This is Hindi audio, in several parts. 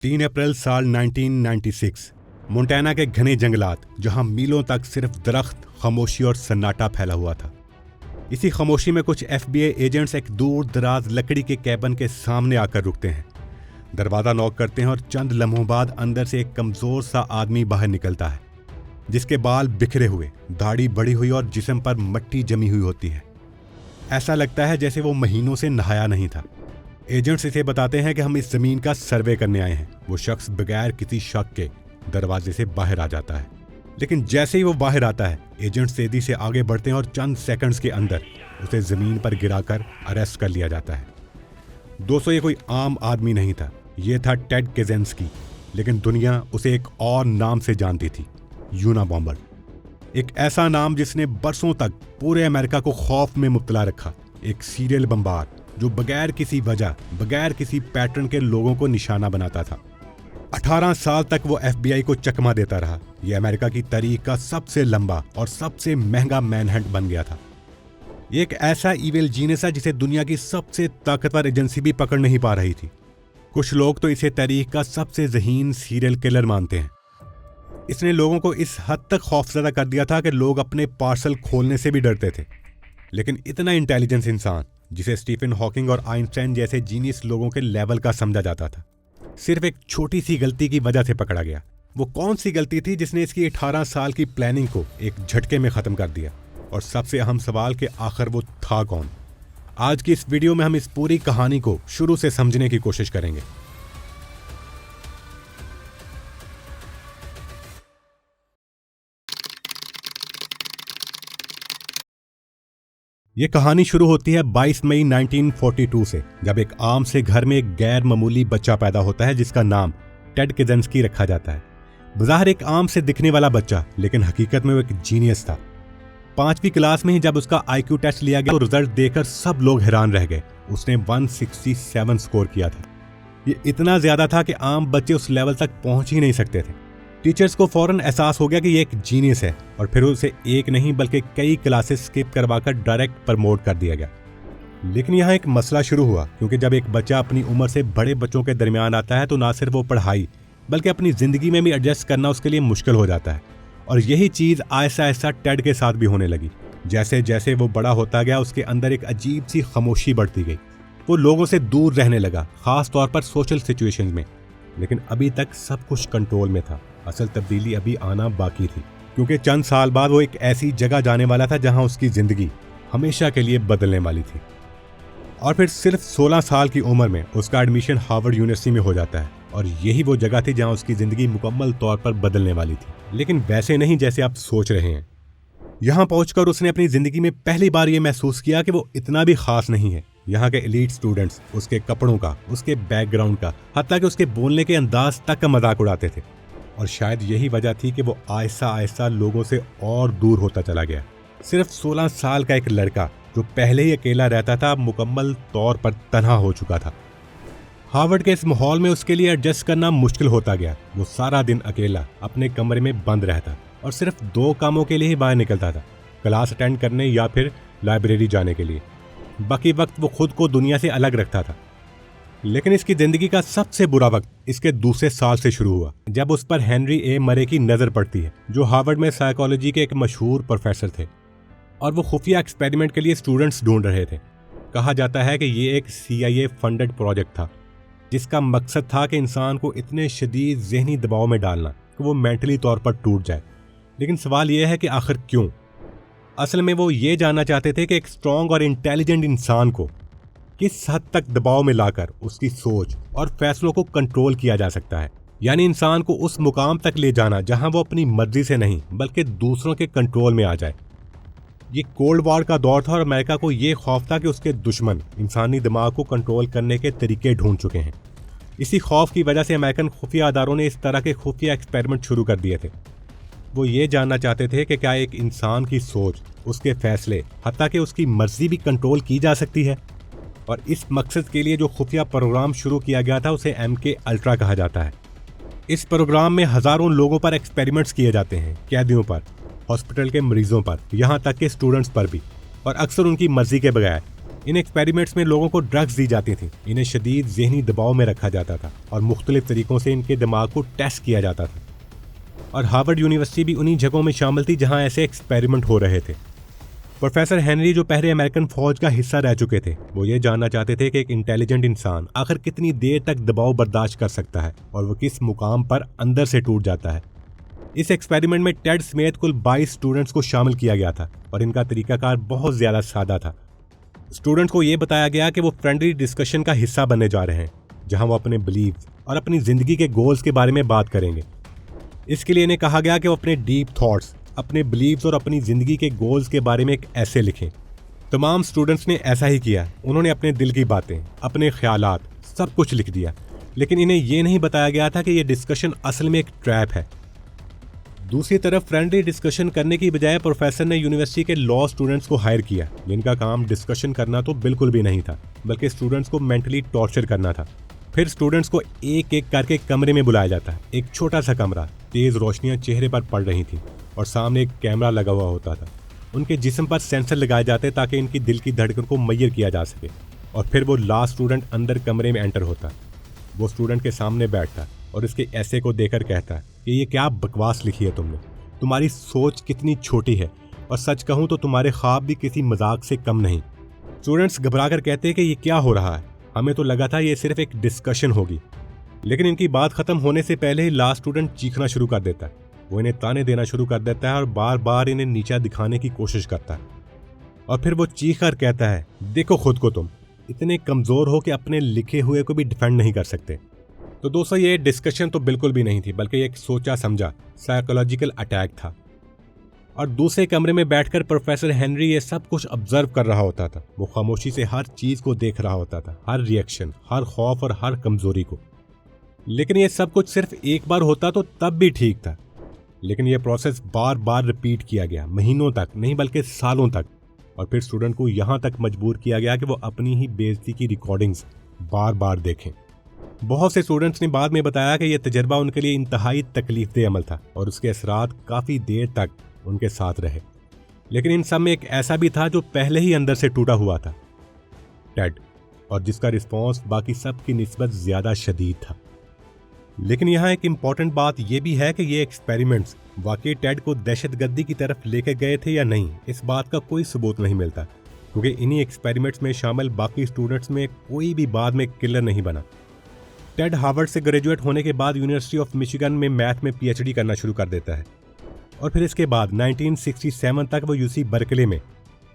3 अप्रैल साल 1996 मोंटाना के घने जंगलात, जहां मीलों तक सिर्फ दरख्त, खामोशी और सन्नाटा फैला हुआ था। इसी खामोशी में कुछ FBI एजेंट्स एक दूर दराज लकड़ी के कैबिन के सामने आकर रुकते हैं। दरवाज़ा नॉक करते हैं और चंद लम्हों बाद अंदर से एक कमज़ोर सा आदमी बाहर निकलता है, जिसके बाल बिखरे हुए, दाढ़ी बढ़ी हुई और जिस्म पर मट्टी जमी हुई होती है। ऐसा लगता है जैसे वो महीनों से नहाया नहीं था। एजेंट्स इसे बताते हैं कि हम इस ज़मीन का सर्वे करने आए हैं। वो शख्स बगैर किसी शक के दरवाजे से बाहर आ जाता है, लेकिन जैसे ही वो बाहर आता है, एजेंट्स तेजी से आगे बढ़ते हैं और चंद सेकंड्स के अंदर उसे ज़मीन पर गिराकर अरेस्ट कर लिया जाता है। दोस्तों, ये कोई आम आदमी नहीं था, ये था टेड काज़िंस्की, लेकिन दुनिया उसे एक और नाम से जानती थी, यूनाबॉम्बर। एक ऐसा नाम जिसने बरसों तक पूरे अमेरिका को खौफ में मुब्तला रखा। एक सीरियल बमबार जो बगैर किसी वजह, बगैर किसी पैटर्न के लोगों को निशाना बनाता था। 18 साल तक वो FBI को चकमा देता रहा। ये अमेरिका की तारीख का सबसे लंबा और सबसे महंगा मैनहंट बन गया था। ये एक ऐसा इविल जीनियस है जिसे दुनिया की सबसे ताकतवर एजेंसी भी पकड़ नहीं पा रही थी। कुछ लोग तो इसे तारीख का सबसे ज़हीन सीरियल किलर मानते हैं। इसने लोगों को इस हद तक खौफजदा कर दिया था कि लोग अपने पार्सल खोलने से भी डरते थे। लेकिन इतना इंटेलिजेंस इंसान, जिसे स्टीफन हॉकिंग और आइंस्टाइन जैसे जीनियस लोगों के लेवल का समझा जाता था, सिर्फ एक छोटी सी गलती की वजह से पकड़ा गया। वो कौन सी गलती थी जिसने इसकी 18 साल की प्लानिंग को एक झटके में ख़त्म कर दिया? और सबसे अहम सवाल कि आखिर वो था कौन? आज की इस वीडियो में हम इस पूरी कहानी को शुरू से समझने की कोशिश करेंगे। ये कहानी शुरू होती है 22 मई 1942 से, जब एक आम से घर में एक गैर मामूली बच्चा पैदा होता है जिसका नाम टेड काज़िंस्की रखा जाता है। बज़ाहिर एक आम से दिखने वाला बच्चा, लेकिन हकीकत में वो एक जीनियस था। 5वीं क्लास में ही जब उसका IQ टेस्ट लिया गया तो रिजल्ट देखकर सब लोग हैरान रह गए। उसने 167 स्कोर किया था। ये इतना ज्यादा था कि आम बच्चे उस लेवल तक पहुंच ही नहीं सकते थे। टीचर्स को फौरन एहसास हो गया कि ये एक जीनियस है, और फिर उसे एक नहीं बल्कि कई क्लासेस स्किप करवाकर डायरेक्ट प्रमोट कर दिया गया। लेकिन यहाँ एक मसला शुरू हुआ, क्योंकि जब एक बच्चा अपनी उम्र से बड़े बच्चों के दरमियान आता है तो ना सिर्फ वो पढ़ाई बल्कि अपनी ज़िंदगी में भी एडजस्ट करना उसके लिए मुश्किल हो जाता है। और यही चीज़ आहिस्ता आहिस्ता टेड के साथ भी होने लगी। जैसे जैसे वो बड़ा होता गया, उसके अंदर एक अजीब सी खामोशी बढ़ती गई। वो लोगों से दूर रहने लगा, ख़ास तौर पर सोशल सिचुएशंस में। लेकिन अभी तक सब कुछ कंट्रोल में था। असल तब्दीली अभी आना बाकी थी, क्योंकि चंद साल बाद वो एक ऐसी जगह जाने वाला था जहां उसकी ज़िंदगी हमेशा के लिए बदलने वाली थी। और फिर सिर्फ 16 साल की उम्र में उसका एडमिशन हार्वर्ड यूनिवर्सिटी में हो जाता है, और यही वो जगह थी जहां उसकी ज़िंदगी मुकम्मल तौर पर बदलने वाली थी। लेकिन वैसे नहीं जैसे आप सोच रहे हैं। यहाँ पहुंचकर उसने अपनी ज़िंदगी में पहली बार ये महसूस किया कि वो इतना भी ख़ास नहीं है। यहाँ के एलीट स्टूडेंट्स उसके कपड़ों का, उसके बैकग्राउंड का, हत्ता कि उसके बोलने के अंदाज तक का मजाक उड़ाते थे। और शायद यही वजह थी कि वो आहिस्ता आहिस्ता लोगों से और दूर होता चला गया। सिर्फ 16 साल का एक लड़का जो पहले ही अकेला रहता था, अब मुकम्मल तौर पर तन्हा हो चुका था। हार्वर्ड के इस माहौल में उसके लिए एडजस्ट करना मुश्किल होता गया। वो सारा दिन अकेला अपने कमरे में बंद रहता और सिर्फ 2 कामों के लिए ही बाहर निकलता था, क्लास अटेंड करने या फिर लाइब्रेरी जाने के लिए। बाकी वक्त वो खुद को दुनिया से अलग रखता था। लेकिन इसकी ज़िंदगी का सबसे बुरा वक्त इसके दूसरे साल से शुरू हुआ, जब उस पर हेनरी ए मरे की नज़र पड़ती है, जो हार्वर्ड में साइकोलॉजी के एक मशहूर प्रोफेसर थे, और वो खुफिया एक्सपेरिमेंट के लिए स्टूडेंट्स ढूंढ रहे थे। कहा जाता है कि ये एक CIA फंडेड प्रोजेक्ट था, जिसका मकसद था कि इंसान को इतने शदीद ज़हनी दबाव में डालना कि वो मेंटली तौर पर टूट जाए। लेकिन सवाल यह है कि आखिर क्यों? असल में वो ये जानना चाहते थे कि एक स्ट्रॉन्ग और इंटेलिजेंट इंसान को किस हद तक दबाव में लाकर उसकी सोच और फैसलों को कंट्रोल किया जा सकता है। यानी इंसान को उस मुकाम तक ले जाना जहां वो अपनी मर्जी से नहीं बल्कि दूसरों के कंट्रोल में आ जाए। ये कोल्ड वॉर का दौर था और अमेरिका को ये खौफ था कि उसके दुश्मन इंसानी दिमाग को कंट्रोल करने के तरीके ढूंढ चुके हैं। इसी खौफ की वजह से अमेरिकन खुफिया अदारों ने इस तरह के खुफिया एक्सपेरिमेंट शुरू कर दिए थे। वो ये जानना चाहते थे कि क्या एक इंसान की सोच, उसके फैसले, हत्ता कि उसकी मर्जी भी कंट्रोल की जा सकती है। और इस मकसद के लिए जो खुफिया प्रोग्राम शुरू किया गया था उसे MK अल्ट्रा कहा जाता है। इस प्रोग्राम में हज़ारों लोगों पर एक्सपेरिमेंट्स किए जाते हैं, कैदियों पर, हॉस्पिटल के मरीजों पर, यहाँ तक कि स्टूडेंट्स पर भी, और अक्सर उनकी मर्जी के बगैर। इन एक्सपेरिमेंट्स में लोगों को ड्रग्स दी जाती थी, इन्हें शदीद ज़हनी दबाव में रखा जाता था और मुख्तलिफ तरीकों से इनके दिमाग को टेस्ट किया जाता था। और हार्वर्ड यूनिवर्सिटी भी उन्हीं जगहों में शामिल थी जहां ऐसे एक्सपेरिमेंट हो रहे थे। प्रोफेसर हेनरी, जो पहले अमेरिकन फौज का हिस्सा रह चुके थे, वो ये जानना चाहते थे कि एक इंटेलिजेंट इंसान आखिर कितनी देर तक दबाव बर्दाश्त कर सकता है और वो किस मुकाम पर अंदर से टूट जाता है। इस एक्सपेरिमेंट में टेड समेत कुल 22 स्टूडेंट्स को शामिल किया गया था और इनका तरीकाकार बहुत ज़्यादा सादा था। स्टूडेंट्स को ये बताया गया कि वो फ्रेंडली डिस्कशन का हिस्सा बनने जा रहे हैं जहां वो अपने बिलीव्स और अपनी ज़िंदगी के गोल्स के बारे में बात करेंगे। इसके लिए इन्हें कहा गया कि वो अपने डीप थॉट्स, अपने बिलीव्स और अपनी ज़िंदगी के गोल्स के बारे में एक ऐसे लिखें। तमाम स्टूडेंट्स ने ऐसा ही किया। उन्होंने अपने दिल की बातें, अपने ख्यालात, सब कुछ लिख दिया। लेकिन इन्हें यह नहीं बताया गया था कि यह डिस्कशन असल में एक ट्रैप है। दूसरी तरफ फ्रेंडली डिस्कशन करने की बजाय प्रोफेसर ने यूनिवर्सिटी के लॉ स्टूडेंट्स को हायर किया, जिनका काम डिस्कशन करना तो बिल्कुल भी नहीं था, बल्कि स्टूडेंट्स को मेंटली टॉर्चर करना था। फिर स्टूडेंट्स को एक एक करके कमरे में बुलाया जाता है। एक छोटा सा कमरा, तेज रोशनियां चेहरे पर पड़ रही थी और सामने एक कैमरा लगा हुआ होता था। उनके जिस्म पर सेंसर लगाए जाते ताकि इनकी दिल की धड़कन को मैयर किया जा सके। और फिर वो लास्ट स्टूडेंट अंदर कमरे में एंटर होता। वो स्टूडेंट के सामने बैठता और इसके ऐसे को देखकर कहता कि ये क्या बकवास लिखी है तुमने, तुम्हारी सोच कितनी छोटी है और सच कहूँ तो तुम्हारे ख्वाब भी किसी मजाक से कम नहीं। स्टूडेंट्स घबरा कर कहते हैं कि ये क्या हो रहा है, हमें तो लगा था ये सिर्फ एक डिस्कशन होगी। लेकिन इनकी बात खत्म होने से पहले ही लास्ट स्टूडेंट चीखना शुरू कर देता है। वो इन्हें ताने देना शुरू कर देता है और बार बार इन्हें नीचा दिखाने की कोशिश करता है। और फिर वो चीख कर कहता है, देखो खुद को, तुम इतने कमज़ोर हो कि अपने लिखे हुए को भी डिफेंड नहीं कर सकते। तो दोस्तों, ये डिस्कशन तो बिल्कुल भी नहीं थी, बल्कि एक सोचा समझा साइकोलॉजिकल अटैक था। और दूसरे कमरे में बैठकर प्रोफेसर हेनरी ये सब कुछ ऑब्जर्व कर रहा होता था। वो खामोशी से हर चीज़ को देख रहा होता था, हर रिएक्शन, हर खौफ और हर कमज़ोरी को। लेकिन ये सब कुछ सिर्फ एक बार होता तो तब भी ठीक था। लेकिन ये प्रोसेस बार बार रिपीट किया गया, महीनों तक नहीं बल्कि सालों तक। और फिर स्टूडेंट को यहाँ तक मजबूर किया गया कि वो अपनी ही बेइज्जती की रिकॉर्डिंग्स बार बार देखें। बहुत से स्टूडेंट्स ने बाद में बताया कि यह तजर्बा उनके लिए इंतहाई तकलीफदेह अमल था और उसके असरात काफ़ी देर तक उनके साथ रहे। लेकिन इन सब में एक ऐसा भी था जो पहले ही अंदर से टूटा हुआ था, टेड, और जिसका रिस्पॉन्स बाकी सब की निस्बत ज़्यादा शदीद था। लेकिन यहाँ एक इम्पॉर्टेंट बात यह भी है कि ये एक्सपेरिमेंट्स वाकई टेड को दहशतगर्दी की तरफ लेके गए थे या नहीं, इस बात का कोई सबूत नहीं मिलता, क्योंकि इन्हीं एक्सपेरिमेंट्स में शामिल बाकी स्टूडेंट्स में कोई भी बाद में किलर नहीं बना। टेड हार्वर्ड से ग्रेजुएट होने के बाद यूनिवर्सिटी ऑफ मिशिगन में मैथ में पीएचडी करना शुरू कर देता है और फिर इसके बाद 1967 तक वो यूसी बर्कले में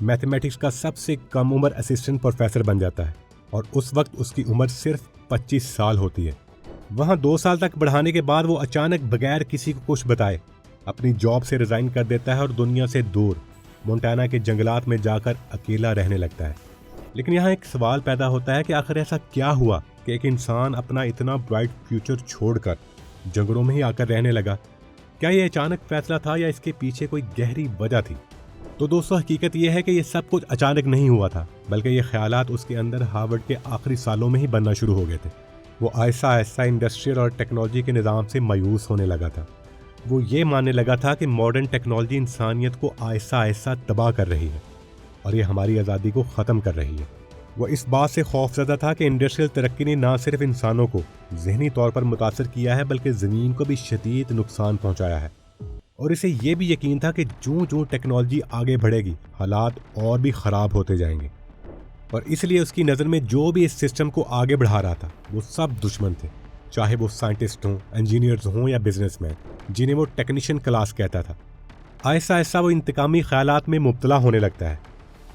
मैथमेटिक्स का सबसे कम उम्र असिस्टेंट प्रोफेसर बन जाता है और उस वक्त उसकी उम्र सिर्फ 25 साल होती है। वहाँ 2 साल तक बढ़ाने के बाद वो अचानक बगैर किसी को कुछ बताए अपनी जॉब से रिज़ाइन कर देता है और दुनिया से दूर मोंटाना के जंगलात में जाकर अकेला रहने लगता है। लेकिन यहाँ एक सवाल पैदा होता है कि आखिर ऐसा क्या हुआ कि एक इंसान अपना इतना ब्राइट फ्यूचर छोड़कर जंगलों में ही आकर रहने लगा। क्या ये अचानक फैसला था या इसके पीछे कोई गहरी वजह थी? तो दोस्तों, हकीकत यह है कि ये सब कुछ अचानक नहीं हुआ था, बल्कि ये ख्यालात उसके अंदर हार्वर्ड के आखिरी सालों में ही बनना शुरू हो गए थे। वो आहिस्ता आहिस्ता इंडस्ट्रियल और टेक्नोलॉजी के निज़ाम से मायूस होने लगा था। वो ये मानने लगा था कि मॉडर्न टेक्नोलॉजी इंसानियत को आहिस्ता आहिस्ता तबाह कर रही है और ये हमारी आज़ादी को ख़त्म कर रही है। वो इस बात से खौफज़दा था कि इंडस्ट्रियल तरक्की ने ना सिर्फ इंसानों को ज़हनी तौर पर मुतासर किया है, बल्कि ज़मीन को भी शदीद नुकसान पहुंचाया है। और इसे ये भी यकीन था कि जो जो टेक्नोलॉजी आगे बढ़ेगी, हालात और भी ख़राब होते जाएंगे। और इसलिए उसकी नज़र में जो भी इस सिस्टम को आगे बढ़ा रहा था, वो सब दुश्मन थे, चाहे वो साइंटिस्ट हों, इंजीनियर्स हों या बिजनेसमैन, जिन्हें वो टेक्नीशियन क्लास कहता था। आहिस्ता आहिस्ता वो इंतकामी ख्यालात में मुब्तला होने लगता है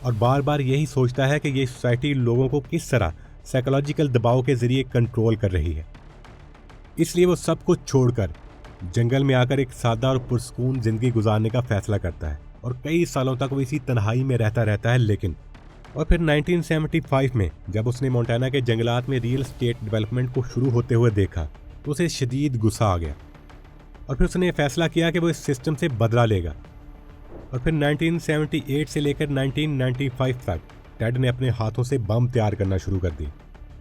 और बार बार यही सोचता है कि ये सोसाइटी लोगों को किस तरह साइकोलॉजिकल दबाव के ज़रिए कंट्रोल कर रही है। इसलिए वो सब कुछ छोड़कर जंगल में आकर एक सादा और पुरस्कून ज़िंदगी गुजारने का फ़ैसला करता है और कई सालों तक वो इसी तन्हाई में रहता है। लेकिन और फिर 1975 में जब उसने मोंटाना के जंगलात में रियल एस्टेट डेवलपमेंट को शुरू होते हुए देखा तो उसे शदीद गुस्सा आ गया और फिर उसने फैसला किया कि वो इस सिस्टम से बदला लेगा। और फिर 1978 से लेकर 1995 तक टेड ने अपने हाथों से बम तैयार करना शुरू कर दी।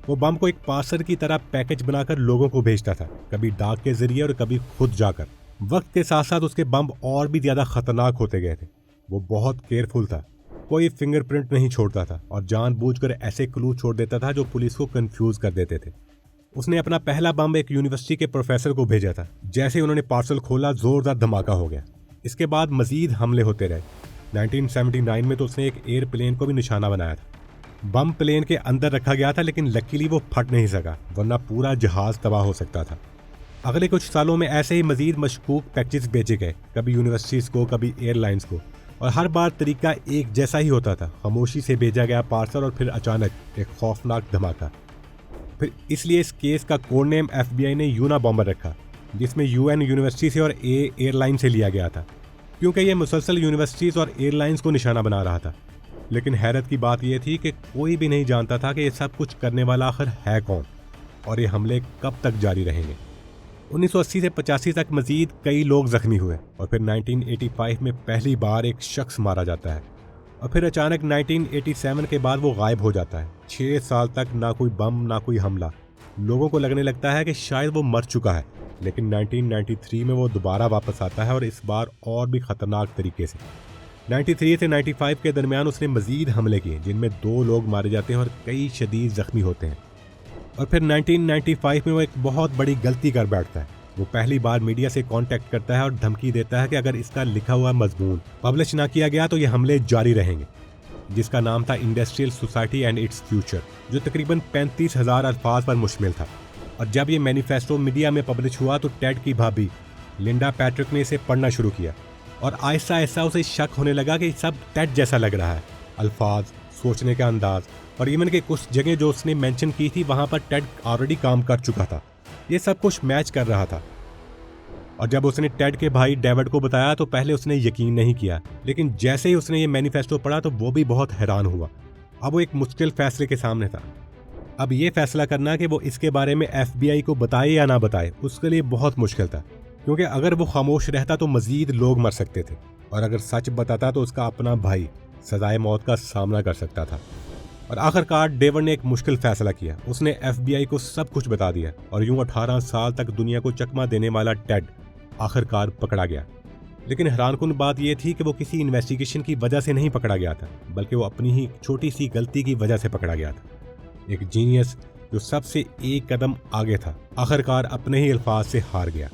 वो बम को एक पार्सल की तरह पैकेज बनाकर लोगों को भेजता था, कभी डाक के जरिए और कभी खुद जाकर। वक्त के साथ साथ उसके बम और भी ज़्यादा खतरनाक होते गए थे। वो बहुत केयरफुल था कोई फिंगरप्रिंट नहीं छोड़ता था और जानबूझकर ऐसे क्लू छोड़ देता था जो पुलिस को कंफ्यूज कर देते थे। उसने अपना पहला बम एक यूनिवर्सिटी के प्रोफेसर को भेजा था। जैसे उन्होंने पार्सल खोला, जोरदार धमाका हो गया। इसके बाद मजीद हमले होते रहे। 1979 में तो उसने एक एयरप्लेन को भी निशाना बनाया था। बम प्लेन के अंदर रखा गया था, लेकिन लकीली वो फट नहीं सका, वरना पूरा जहाज तबाह हो सकता था। अगले कुछ सालों में ऐसे ही मजीद मशकूक पैकेजेस भेजे गए, कभी यूनिवर्सिटीज़ को, कभी एयरलाइंस को, और हर बार तरीका एक जैसा ही होता था। खामोशी से भेजा गया पार्सल और फिर अचानक एक खौफनाक धमाका। फिर इसलिए इस केस का कोड नेम FBI ने यूना बॉम्बर रखा, जिसमें UN यूनिवर्सिटी से और A एयरलाइन से लिया गया था, क्योंकि ये मुसलसल यूनिवर्सिटीज़ और एयरलाइंस को निशाना बना रहा था। लेकिन हैरत की बात यह थी कि कोई भी नहीं जानता था कि ये सब कुछ करने वाला आखिर है कौन और ये हमले कब तक जारी रहेंगे। 1980 से 85 तक मजीद कई लोग जख्मी हुए और फिर 1985 में पहली बार एक शख्स मारा जाता है और फिर अचानक 1987 के बाद वो गायब हो जाता है। 6 साल तक ना कोई बम, ना कोई हमला। लोगों को लगने लगता है कि शायद वो मर चुका है, लेकिन 1993 में वो दोबारा वापस आता है और इस बार और भी खतरनाक तरीके से। 93 से 95 के दरमियान उसने मजीद हमले किए, जिनमें 2 लोग मारे जाते हैं और कई शदीद जख्मी होते हैं। और फिर 1995 में वो एक बहुत बड़ी गलती कर बैठता है। वो पहली बार मीडिया से कांटेक्ट करता है और धमकी देता है कि अगर इसका लिखा हुआ मजमून पब्लिश ना किया गया तो ये हमले जारी रहेंगे, जिसका नाम था industrial society and its future, जो तकरीबन 35,000 अल्फाज पर मुश्तमिल था। और जब ये मैनिफेस्टो मीडिया में पब्लिश हुआ तो टेड की भाभी लिंडा पैट्रिक ने इसे पढ़ना शुरू किया और आहिस्ता आहिस्ता उसे शक होने लगा कि सब टेड जैसा लग रहा है। अल्फाज, सोचने का अंदाज और इवन के कुछ जगह जो उसने मेंशन की थी वहां पर टेड ऑलरेडी काम कर चुका था, ये सब कुछ मैच कर रहा था। और जब उसने टेड के भाई डेविड को बताया तो पहले उसने यकीन नहीं किया, लेकिन जैसे ही उसने ये मैनिफेस्टो पढ़ा तो वो भी बहुत हैरान हुआ। अब वो एक मुश्किल फैसले के सामने था। अब ये फैसला करना कि वो इसके बारे में FBI को बताए या ना बताए, उसके लिए बहुत मुश्किल था, क्योंकि अगर वो खामोश रहता तो मजीद लोग मर सकते थे और अगर सच बताता तो उसका अपना भाई सजाए मौत का सामना कर सकता था। और आखिरकार डेविड ने एक मुश्किल फैसला किया। उसने FBI को सब कुछ बता दिया और यूं 18 साल तक दुनिया को चकमा देने वाला टेड आखिरकार पकड़ा गया। लेकिन हैरानकुन बात यह थी कि वो किसी इन्वेस्टिगेशन की वजह से नहीं पकड़ा गया था, बल्कि वो अपनी ही छोटी सी गलती की वजह से पकड़ा गया था। एक जीनियस जो सबसे एक कदम आगे था, आखिरकार अपने ही अल्फाज से हार गया।